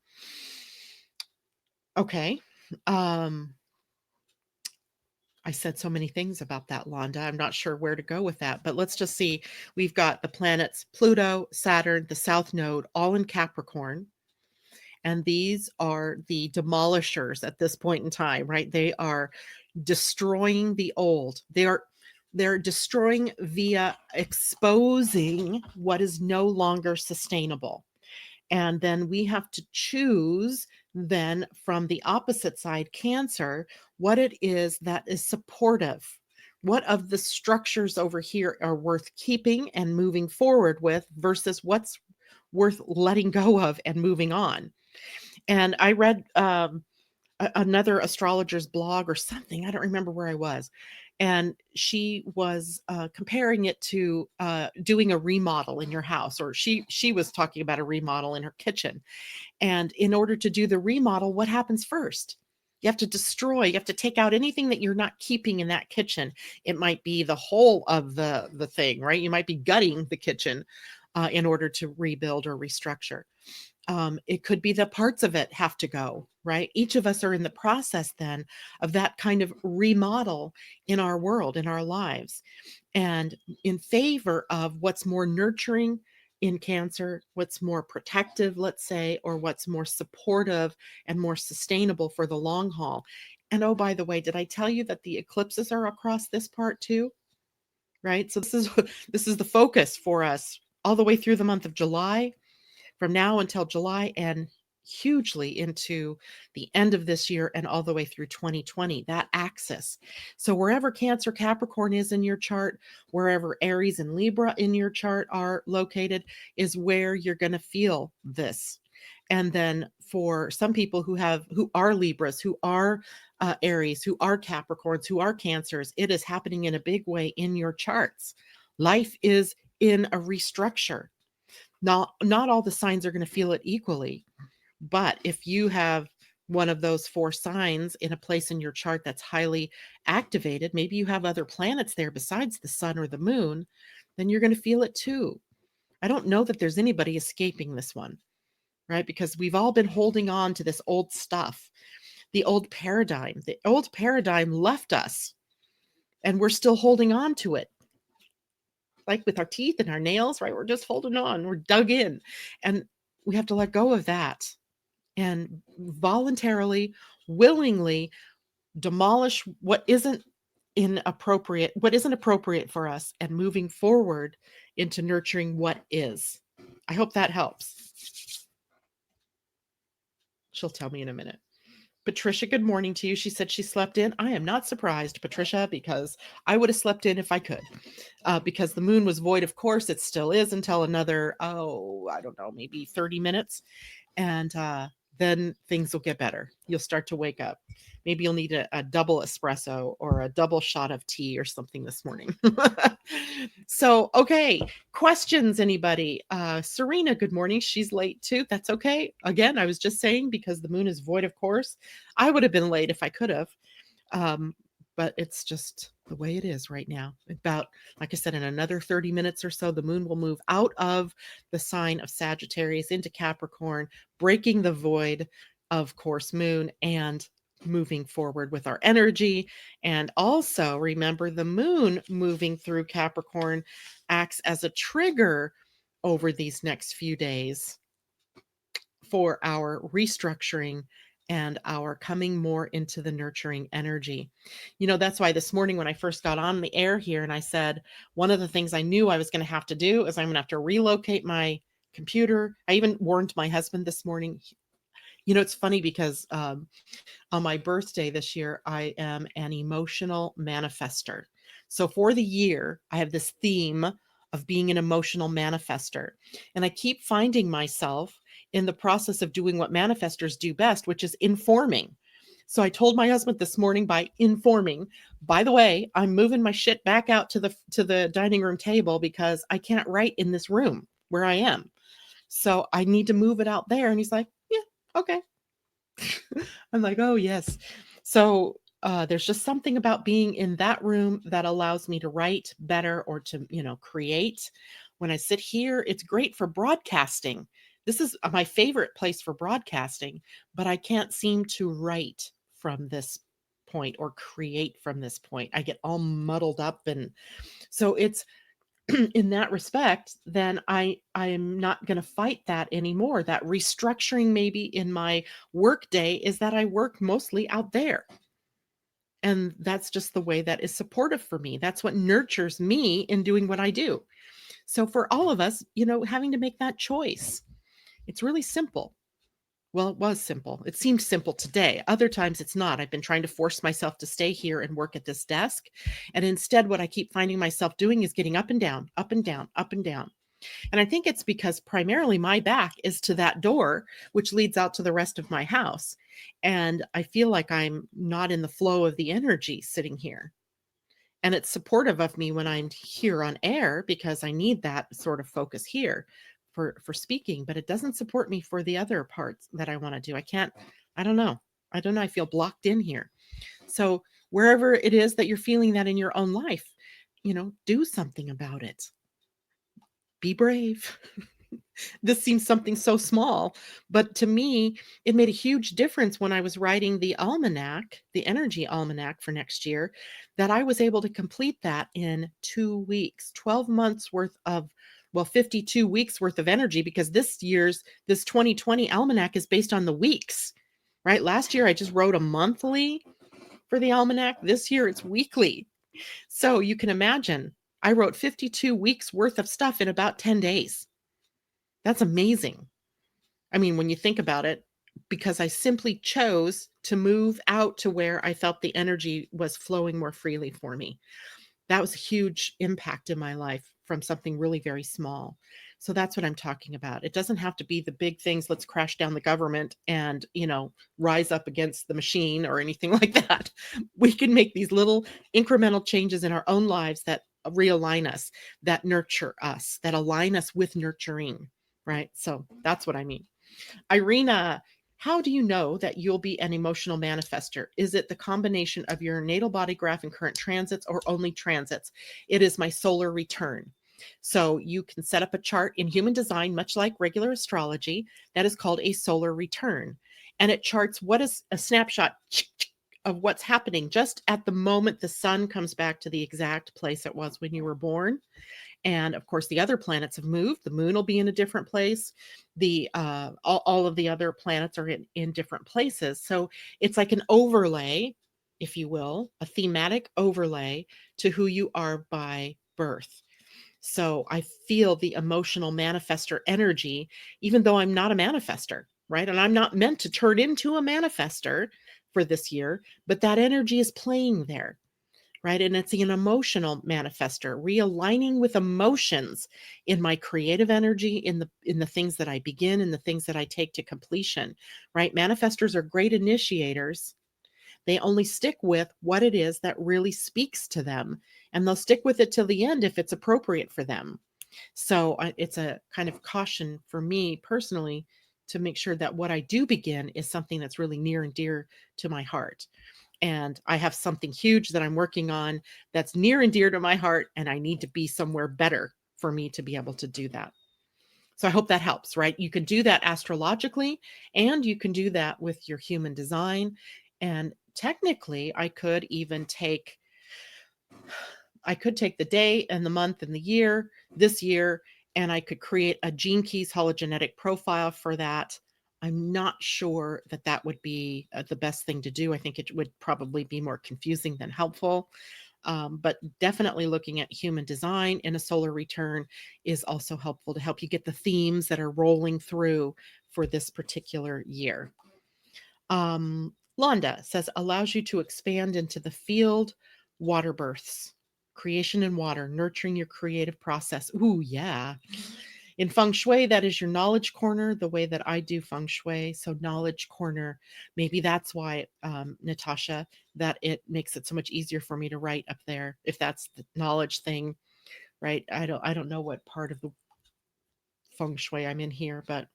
Okay. I said so many things about that, Londa. I'm not sure where to go with that, but let's just see. We've got the planets Pluto, Saturn, the South Node, all in Capricorn. And these are the demolishers at this point in time, right? They are destroying the old. They're destroying via exposing what is no longer sustainable. And then we have to choose then from the opposite side, Cancer, what it is that is supportive. What of the structures over here are worth keeping and moving forward with versus what's worth letting go of and moving on. And I read another astrologer's blog or something. I don't remember where I was. And she was comparing it to doing a remodel in your house, or she was talking about a remodel in her kitchen. And in order to do the remodel, what happens first? You have to destroy, you have to take out anything that you're not keeping in that kitchen. It might be the whole of the thing, right? You might be gutting the kitchen in order to rebuild or restructure. It could be the parts of it have to go, right? Each of us are in the process then of that kind of remodel in our world, in our lives, and in favor of what's more nurturing in Cancer, what's more protective, let's say, or what's more supportive and more sustainable for the long haul. And oh, by the way, did I tell you that the eclipses are across this part too? Right? So this is the focus for us all the way through the month of July, from now until July, and hugely into the end of this year and all the way through 2020, that axis. So wherever Cancer, Capricorn is in your chart, wherever Aries and Libra in your chart are located, is where you're going to feel this. And then for some people who are Libras, who are Aries, who are Capricorns, who are Cancers, it is happening in a big way in your charts. Life is in a restructure. Not all the signs are going to feel it equally, but if you have one of those 4 signs in a place in your chart that's highly activated, maybe you have other planets there besides the sun or the moon, then you're going to feel it too. I don't know that there's anybody escaping this one, right? Because we've all been holding on to this old stuff, the old paradigm. The old paradigm left us, and we're still holding on to it. Like with our teeth and our nails, right? We're just holding on. We're dug in. And we have to let go of that and voluntarily, willingly demolish what isn't appropriate for us, and moving forward into nurturing what is. I hope that helps. She'll tell me in a minute. Patricia, good morning to you. She said she slept in. I am not surprised, Patricia, because I would have slept in if I could. Because the moon was void, of course, it still is until another, I don't know, maybe 30 minutes. And then things will get better. You'll start to wake up. Maybe you'll need a double espresso or a double shot of tea or something this morning. So, okay. Questions, anybody? Serena, good morning. She's late too. That's okay. Again, I was just saying, because the moon is void, of course, I would have been late if I could have. But it's just the way it is right now. About, like I said, in another 30 minutes or so, the moon will move out of the sign of Sagittarius into Capricorn, breaking the void of course moon and moving forward with our energy. And also remember, the moon moving through Capricorn acts as a trigger over these next few days for our restructuring and our coming more into the nurturing energy. That's why this morning when I first got on the air here and I said, one of the things I knew I was going to have to do is I'm going to have to relocate my computer. I even warned my husband this morning. It's funny because on my birthday this year, I am an emotional manifester. So for the year, I have this theme of being an emotional manifester. And I keep finding myself in the process of doing what manifestors do best, which is informing. So I told my husband this morning by informing, by the way, I'm moving my shit back out to the dining room table because I can't write in this room where I am. So I need to move it out there. And he's like, yeah, okay. I'm like, oh, yes. So there's just something about being in that room that allows me to write better or to, create. When I sit here, it's great for broadcasting. This is my favorite place for broadcasting, but I can't seem to write from this point or create from this point. I get all muddled up. And so it's, in that respect, then I am not going to fight that anymore. That restructuring maybe in my work day is that I work mostly out there. And that's just the way that is supportive for me. That's what nurtures me in doing what I do. So for all of us, having to make that choice, it's really simple. Well, it was simple. It seemed simple today. Other times it's not. I've been trying to force myself to stay here and work at this desk. And instead, what I keep finding myself doing is getting up and down, up and down, up and down. And I think it's because primarily my back is to that door, which leads out to the rest of my house. And I feel like I'm not in the flow of the energy sitting here. And it's supportive of me when I'm here on air because I need that sort of focus here for speaking, but it doesn't support me for the other parts that I want to do. I don't know. I don't know. I feel blocked in here. So wherever it is that you're feeling that in your own life, do something about it. Be brave. This seems something so small, but to me, it made a huge difference when I was writing the almanac, the energy almanac for next year, that I was able to complete that in 2 weeks, 12 months worth of, well, 52 weeks worth of energy, because this 2020 almanac is based on the weeks, right? Last year, I just wrote a monthly for the almanac. This year, it's weekly. So you can imagine, I wrote 52 weeks worth of stuff in about 10 days. That's amazing. I mean, when you think about it, because I simply chose to move out to where I felt the energy was flowing more freely for me. That was a huge impact in my life from something really very small. So that's what I'm talking about. It doesn't have to be the big things. Let's crash down the government and, rise up against the machine or anything like that. We can make these little incremental changes in our own lives that realign us, that nurture us, that align us with nurturing, right? So that's what I mean. Irina, how do you know that you'll be an emotional manifester? Is it the combination of your natal body graph and current transits, or only transits? It is my solar return. So you can set up a chart in human design, much like regular astrology, that is called a solar return. And it charts what is a snapshot of what's happening just at the moment the sun comes back to the exact place it was when you were born. And of course, the other planets have moved. The moon will be in a different place. The all of the other planets are in different places. So it's like an overlay, if you will, a thematic overlay to who you are by birth. So I feel the emotional manifester energy, even though I'm not a manifester, right? And I'm not meant to turn into a manifester for this year, but that energy is playing there, right? And it's an emotional manifester, realigning with emotions in my creative energy, in the things that I begin and the things that I take to completion, right? Manifestors are great initiators. They only stick with what it is that really speaks to them, and they'll stick with it till the end if it's appropriate for them. So it's a kind of caution for me personally to make sure that what I do begin is something that's really near and dear to my heart. and I have something huge that I'm working on that's near and dear to my heart, and I need to be somewhere better for me to be able to do that. So I hope that helps, right? You can do that astrologically, and you can do that with your human design. And technically, I could take the day and the month and the year this year, and I could create a Gene Keys hologenetic profile for that. I'm not sure that that would be the best thing to do. I think it would probably be more confusing than helpful. But definitely looking at human design in a solar return is also helpful to help you get the themes that are rolling through for this particular year. Londa says, allows you to expand into the field, water births, creation in water, nurturing your creative process. Ooh, yeah. In feng shui, that is your knowledge corner, the way that I do feng shui. So, knowledge corner, maybe that's why, Natasha, that it makes it so much easier for me to write up there, if that's the knowledge thing, right? I don't know what part of the feng shui I'm in here, but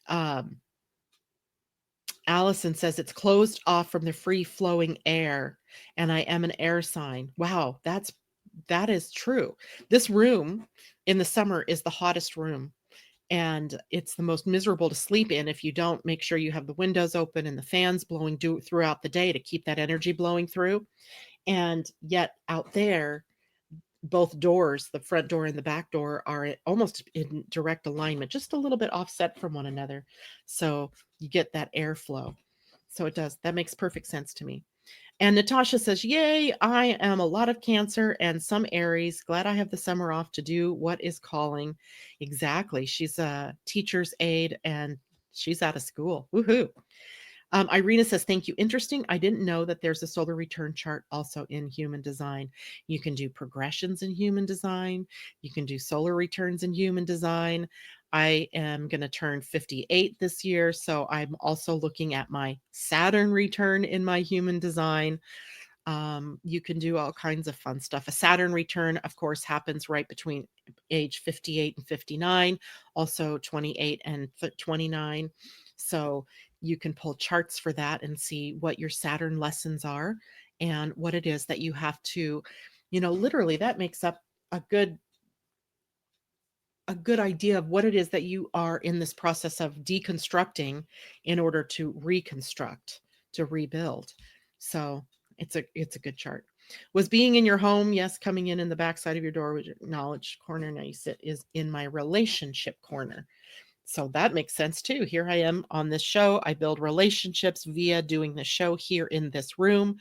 um, Allison says it's closed off from the free flowing air, and I am an air sign. Wow, that is true. This room in the summer is the hottest room, and it's the most miserable to sleep in if you don't make sure you have the windows open and the fans blowing throughout the day to keep that energy blowing through. And yet out there, both doors, the front door and the back door, are almost in direct alignment, just a little bit offset from one another. So you get that airflow. So it does. That makes perfect sense to me. And Natasha says, yay, I am a lot of Cancer and some Aries. Glad I have the summer off to do what is calling. Exactly. She's a teacher's aide and she's out of school. Woohoo. Irina says, thank you. Interesting. I didn't know that there's a solar return chart also in human design. You can do progressions in human design. You can do solar returns in human design. I am going to turn 58 this year. So I'm also looking at my Saturn return in my human design. You can do all kinds of fun stuff. A Saturn return, of course, happens right between age 58 and 59, also 28 and 29. So you can pull charts for that and see what your Saturn lessons are and what it is that you have to, literally that makes up a good idea of what it is that you are in this process of deconstructing in order to reconstruct, to rebuild. So it's a good chart. Was being in your home, yes, coming in the backside of your door with your knowledge corner. Now you sit is in my relationship corner. So that makes sense too. Here I am on this show. I build relationships via doing the show here in this room.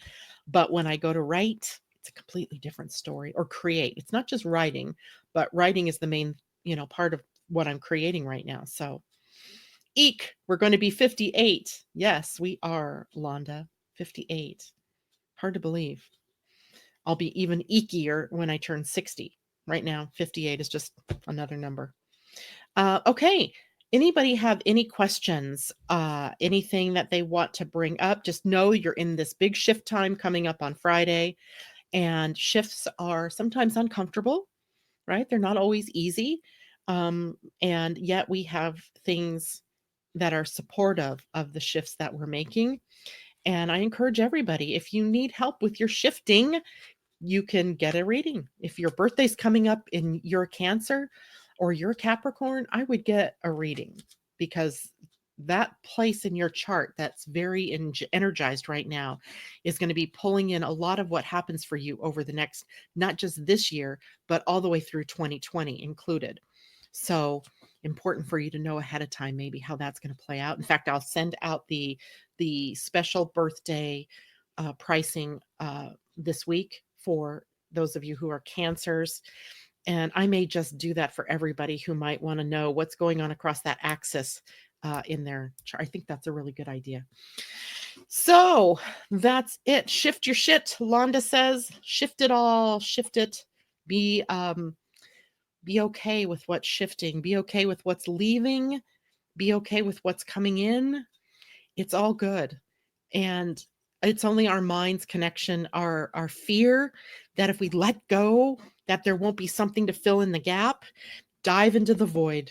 But when I go to write, it's a completely different story, or create. It's not just writing, but writing is the main, part of what I'm creating right now. So, eek, we're going to be 58. Yes, we are, Londa. 58. Hard to believe. I'll be even eekier when I turn 60. Right now, 58 is just another number. Okay. Anybody have any questions? Anything that they want to bring up? Just know you're in this big shift time coming up on Friday, and shifts are sometimes uncomfortable, right? They're not always easy. And yet we have things that are supportive of the shifts that we're making. And I encourage everybody, if you need help with your shifting, you can get a reading. If your birthday's coming up and you're a Cancer or you're a Capricorn, I would get a reading, because that place in your chart that's very energized right now is going to be pulling in a lot of what happens for you over the next, not just this year, but all the way through 2020 included. So important for you to know ahead of time maybe how that's going to play out. In fact, I'll send out the special birthday pricing this week for those of you who are Cancers. And I may just do that for everybody who might want to know what's going on across that axis in their chart. I think that's a really good idea. So that's it. Shift your shit, Londa says. Shift it all. Shift it. Be okay with what's shifting. Be okay with what's leaving. Be okay with what's coming in. It's all good. And it's only our mind's connection, our fear that if we let go, that there won't be something to fill in the gap. Dive into the void.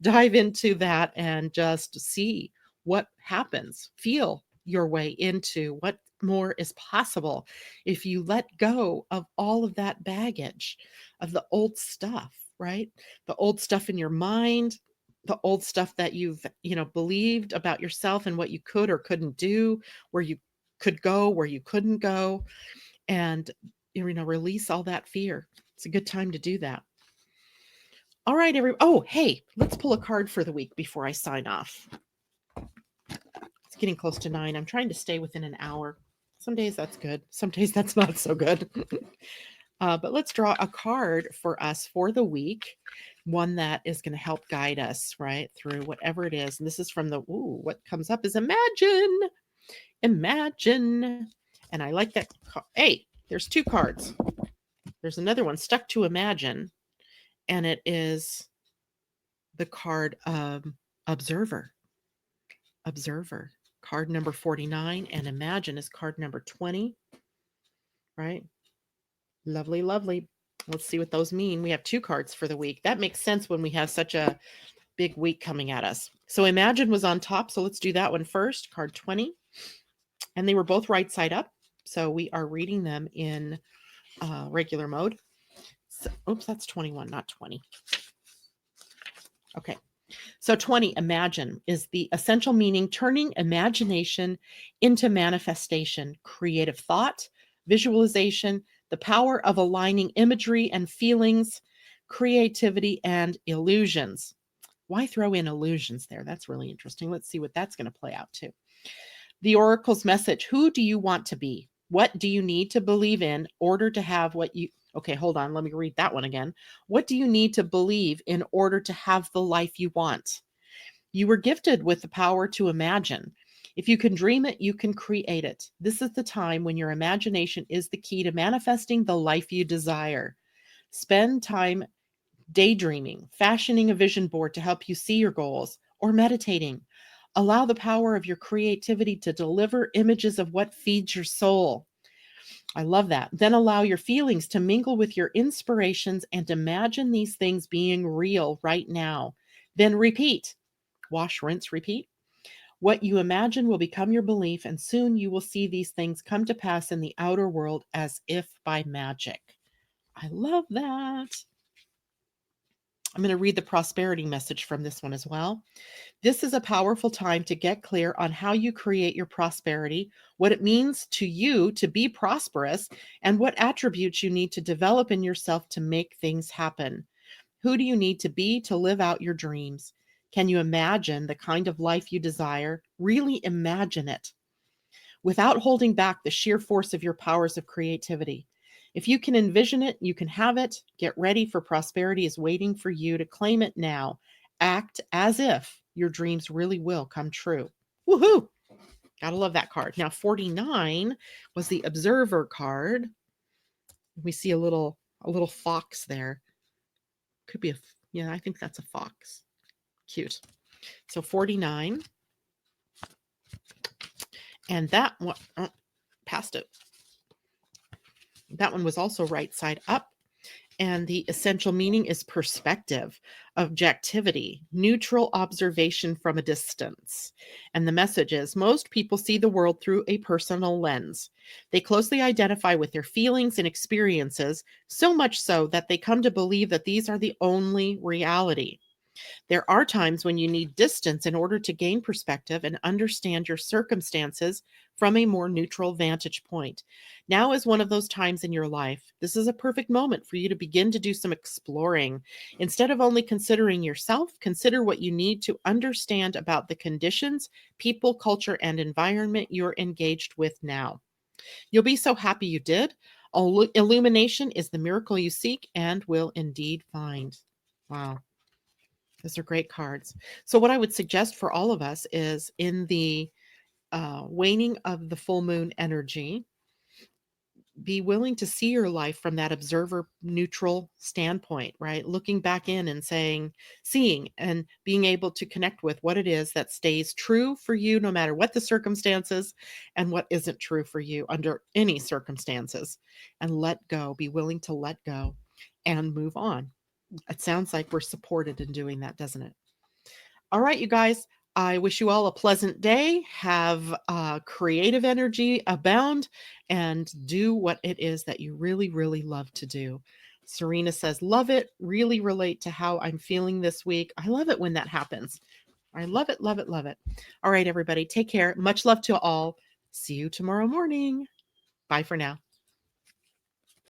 Dive into that and just see what happens. Feel your way into more is possible if you let go of all of that baggage, of the old stuff, right? The old stuff in your mind, the old stuff that you've, believed about yourself and what you could or couldn't do, where you could go, where you couldn't go, and, release all that fear. It's a good time to do that. All right, oh, hey, let's pull a card for the week before I sign off. It's getting close to 9. I'm trying to stay within an hour. Some days that's good. Some days that's not so good. But let's draw a card for us for the week, one that is going to help guide us, right, through whatever it is. And this is from what comes up is imagine. Imagine. And I like that. Hey, there's 2 cards. There's another one stuck to imagine, and it is the card observer. Observer. Card number 49, and imagine is card number 20, right? Lovely, lovely. Let's see what those mean. We have 2 cards for the week. That makes sense when we have such a big week coming at us. So imagine was on top. So let's do that one first. Card 20. And they were both right side up. So we are reading them in regular mode. So, oops, that's 21, not 20. Okay. So 20, imagine, is the essential meaning turning imagination into manifestation, creative thought, visualization, the power of aligning imagery and feelings, creativity, and illusions. Why throw in illusions there? That's really interesting. Let's see what that's going to play out to. The oracle's message. Who do you want to be? What do you need to believe in order to have what you... Okay, hold on. Let me read that one again. What do you need to believe in order to have the life you want? You were gifted with the power to imagine. If you can dream it, you can create it. This is the time when your imagination is the key to manifesting the life you desire. Spend time daydreaming, fashioning a vision board to help you see your goals, or meditating. Allow the power of your creativity to deliver images of what feeds your soul. I love that. Then allow your feelings to mingle with your inspirations and imagine these things being real right now. Then repeat. Wash, rinse, repeat. What you imagine will become your belief, and soon you will see these things come to pass in the outer world as if by magic. I love that. I'm going to read the prosperity message from this one as well. This is a powerful time to get clear on how you create your prosperity, what it means to you to be prosperous, and what attributes you need to develop in yourself to make things happen. Who do you need to be to live out your dreams? Can you imagine the kind of life you desire? Really imagine it without holding back the sheer force of your powers of creativity. If you can envision it, you can have it. Get ready, for prosperity is waiting for you to claim it now. Act as if your dreams really will come true. Woohoo! Gotta love that card. Now, 49 was the observer card. We see a little fox there. Could be yeah, I think that's a fox. Cute. So 49. And that one, past it. That one was also right side up. And the essential meaning is perspective, objectivity, neutral observation from a distance. And the message is most people see the world through a personal lens. They closely identify with their feelings and experiences, so much so that they come to believe that these are the only reality. There are times when you need distance in order to gain perspective and understand your circumstances from a more neutral vantage point. Now is one of those times in your life. This is a perfect moment for you to begin to do some exploring. Instead of only considering yourself, consider what you need to understand about the conditions, people, culture, and environment you're engaged with now. You'll be so happy you did. Illumination is the miracle you seek and will indeed find. Wow. Those are great cards. So what I would suggest for all of us is in the waning of the full moon energy, be willing to see your life from that observer neutral standpoint, right? Looking back in and seeing and being able to connect with what it is that stays true for you, no matter what the circumstances, and what isn't true for you under any circumstances, and let go, be willing to let go and move on. It sounds like we're supported in doing that, doesn't it? All right, you guys, I wish you all a pleasant day. Have creative energy abound and do what it is that you really, really love to do. Serena says, love it. Really relate to how I'm feeling this week. I love it when that happens. I love it, love it, love it. All right, everybody, take care. Much love to all. See you tomorrow morning. Bye for now.